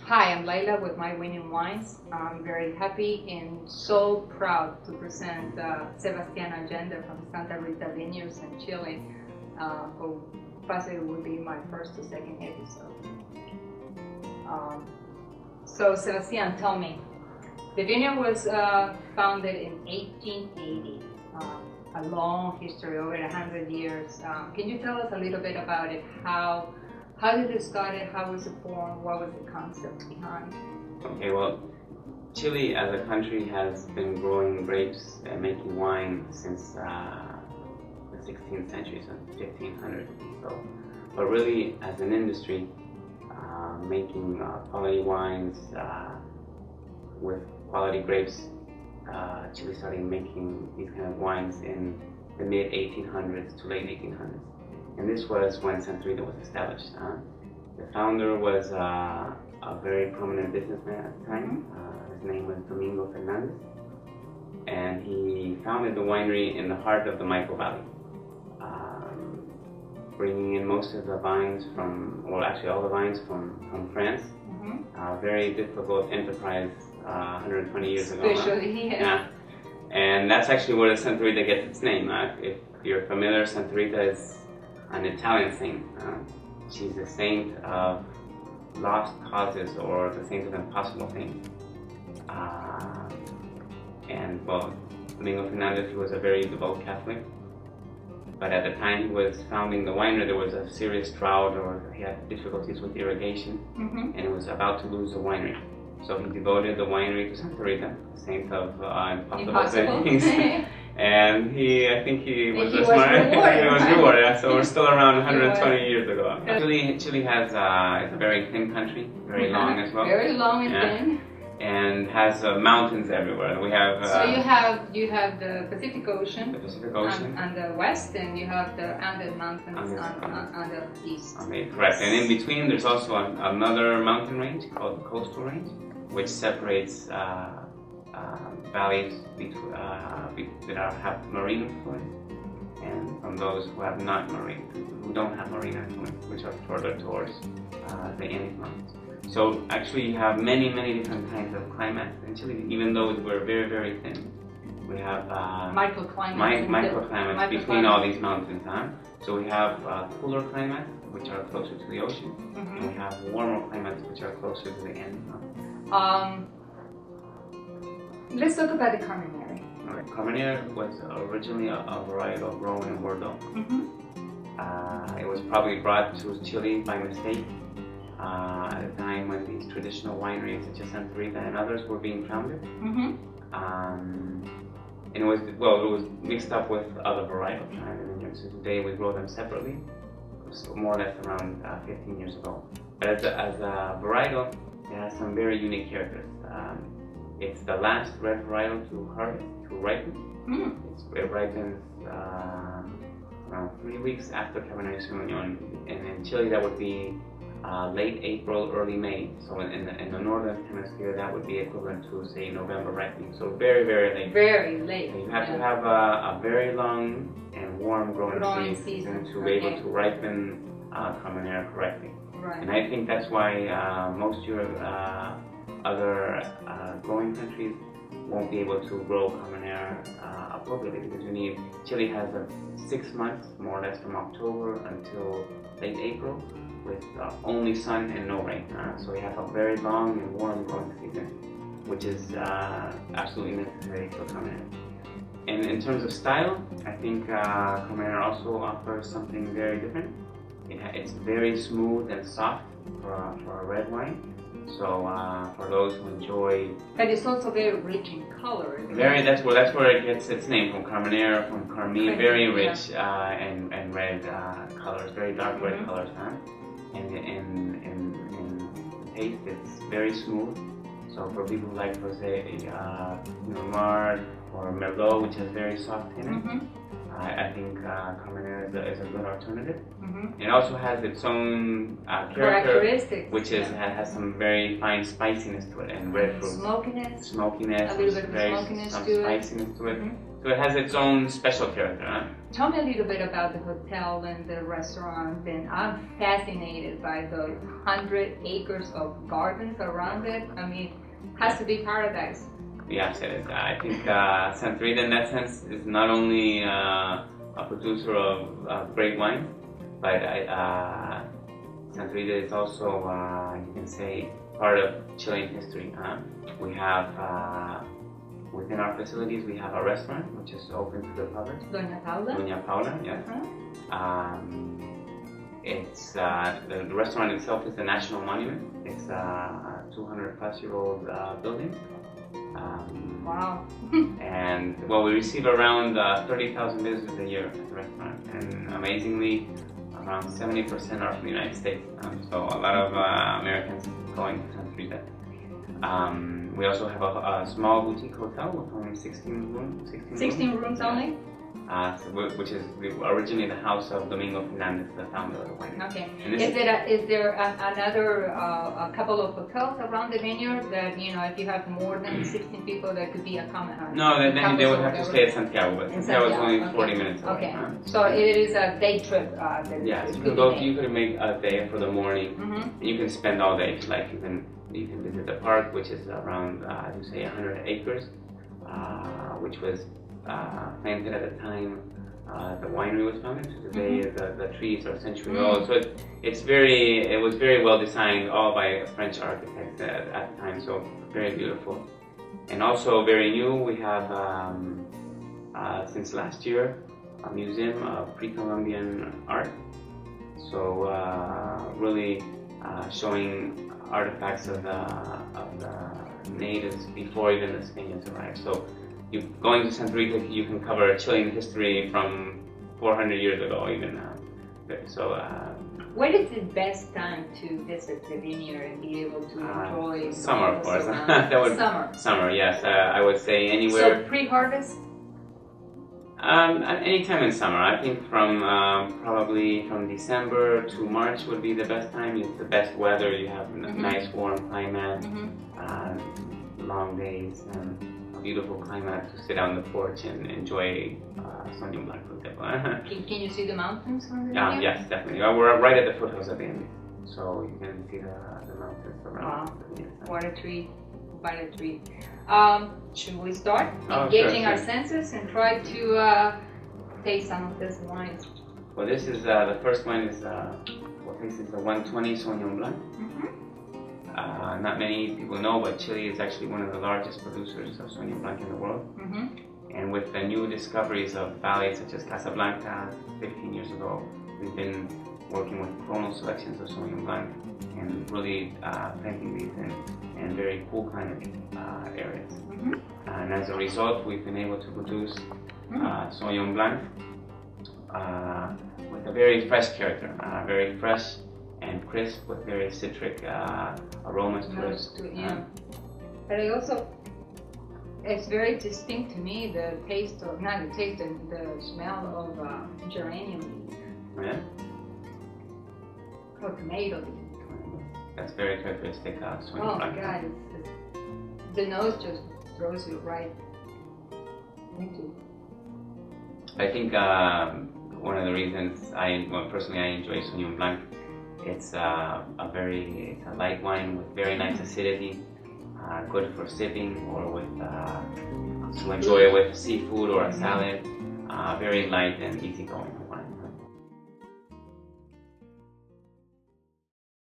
Hi, I'm Laila with My Winning Wines. I'm very happy and so proud to present Sebastian Allende from Santa Rita Vineyards in Chile, who possibly will be my first or second episode. So Sebastian, tell me, the vineyard was founded in 1880, a long history, over 100 years. Can you tell us a little bit about it? How did it start? How was it formed? What was the concept behind? Okay, well, Chile as a country has been growing grapes and making wine since the 16th century, so 1500. So, but really, as an industry, making quality wines with quality grapes, Chile started making these kind of wines in the mid 1800s to late 1800s. And this was when Santa Rita was established. The founder was a very prominent businessman at the time. His name was Domingo Fernandez. And he founded the winery in the heart of the Maipo Valley, bringing in most of the vines from, well, actually all the vines from France. Very difficult enterprise 120 years ago. Especially, yeah. And that's actually where Santa Rita gets its name. If you're familiar, Santa Rita is an Italian saint. She's a saint of lost causes, or the saint of impossible things. And well, Domingo Fernandez, he was a very devout Catholic. But at the time he was founding the winery, there was a serious drought, or he had difficulties with irrigation, and he was about to lose the winery. So he devoted the winery to Santa Rita, the saint of impossible things. And I think he was smart. He was rewarded. So we're still around 120 years ago. Chile has it's a very thin country, very long as well. Very long and thin. And has mountains everywhere. We have. So you have the Pacific Ocean. The Pacific Ocean. On the west, and you have the Andes Mountains on the east. Okay, correct. And in between, there's also another mountain range called the Coastal Range, which separates valleys that have marine influence, and from those who don't have marine influence, which are further towards the Andes Mountains. So actually, you have many different kinds of climates in Chile, even though we're very, very thin. We have microclimates between all these mountains. So we have cooler climates, which are closer to the ocean, and we have warmer climates, which are closer to the Andes Mountains. Let's talk about the Carmenere. Right. Carmenere was originally a varietal grown in Bordeaux. It was probably brought to Chile by mistake at a time when these traditional wineries such as Santa Rita and others were being founded. And it was mixed up with other varietals. So today we grow them separately, so more or less around 15 years ago. But as a varietal, it has some very unique characters. It's the last red varietal to harvest, to ripen. It ripens around 3 weeks after Cabernet Sauvignon. And in Chile, that would be late April, early May. So in the northern hemisphere, that would be equivalent to, say, November ripening. So very, very late. Very late. So you have to have a very long and warm growing season to be able to ripen Carmenere correctly. Right. And I think that's why most other growing countries won't be able to grow Carmenere appropriately, because Chile has 6 months, more or less, from October until late April, with only sun and no rain. So we have a very long and warm growing season, which is absolutely necessary for Carmenere. And in terms of style, I think Carmenere also offers something very different. It's very smooth and soft for a red wine. So for those who enjoy, but it's also very rich in color. That's where it gets its name, from Carmenere, from Carmine, very rich and red colors, very dark red colors, and in taste it's very smooth. So for people who like, for say, Noir or Merlot, which has very soft tannin, I think Carmenere is a good alternative. It also has its own characteristics, which has some very fine spiciness to it, and red fruit. Smokiness, a little bit of smokiness some to spiciness to it. So it has its own special character. Tell me a little bit about the hotel and the restaurant, and I'm fascinated by the 100 acres of gardens around it. I mean, it has to be paradise. Yes, it is. I think Santa Rita, in that sense, is not only a producer of great wine, but Santa Rita is also, you can say, part of Chilean history. We have within our facilities, we have a restaurant which is open to the public. Doña Paula? Doña Paula, yes. It's the restaurant itself is a national monument. It's a 200-plus-year-old building. Wow. And well, we receive around 30,000 visitors a year at the restaurant, and amazingly, around 70% are from the United States. So a lot of Americans going to Santa Rita. We also have a small boutique hotel with only 16 rooms. 16 rooms only? Which is originally the house of Domingo Fernandez, the founder of the winery. Okay. Is there another a couple of hotels around the vineyard that, you know, if you have more than 16 people, that could be a common? No, then they would have to stay at Santiago, but Santiago is only 40 minutes away. Okay. So it is a day trip. Yes, you can go. You could make a day for the morning. Mm-hmm. You can spend all day. Like you can visit the park, which is around I would say 100 acres, which was planted at the time the winery was founded. So today the trees are century old. So it was very well designed, all by French architects at the time. So very beautiful, and also very new. We have since last year a museum of pre-Columbian art. So really showing artifacts of the natives before even the Spaniards arrived. So going to Santa Rita, you can cover Chilean history from 400 years ago even. So what is the best time to visit the vineyard and be able to enjoy? Summer, of course. Summer, yes. I would say anywhere. So pre-harvest? Any time in summer. I think from probably from December to March would be the best time. It's the best weather. You have nice warm climate, long days, and a beautiful climate to sit on the porch and enjoy Sauvignon Blanc, for example. Can you see the mountains from the vineyard? Yes, definitely. We're right at the foothills of the Allende, so you can see the mountains around. Wow. What a treat. Quite a treat. Should we start engaging our senses and try to taste some of this wine? Well, this is the first wine is this is the 120 Sauvignon Blanc. Not many people know, but Chile is actually one of the largest producers of Sauvignon Blanc in the world. And with the new discoveries of valleys such as Casablanca 15 years ago, we've been working with clonal selections of Sauvignon Blanc and really planting these in very cool climate areas. And as a result, we've been able to produce Sauvignon Blanc with a very fresh character, very fresh and crisp with very citric aromas to it. But I also, it's very distinct to me, the taste of, not the taste, the smell of geranium leaves. Yeah? Or tomato leaves. That's very characteristic of Sauvignon Blanc. Oh my God, the nose just throws you right into. I think one of the reasons personally I enjoy Sauvignon Blanc, it's a light wine with very nice acidity, good for sipping or with to enjoy it with seafood or a salad. Very light and easygoing.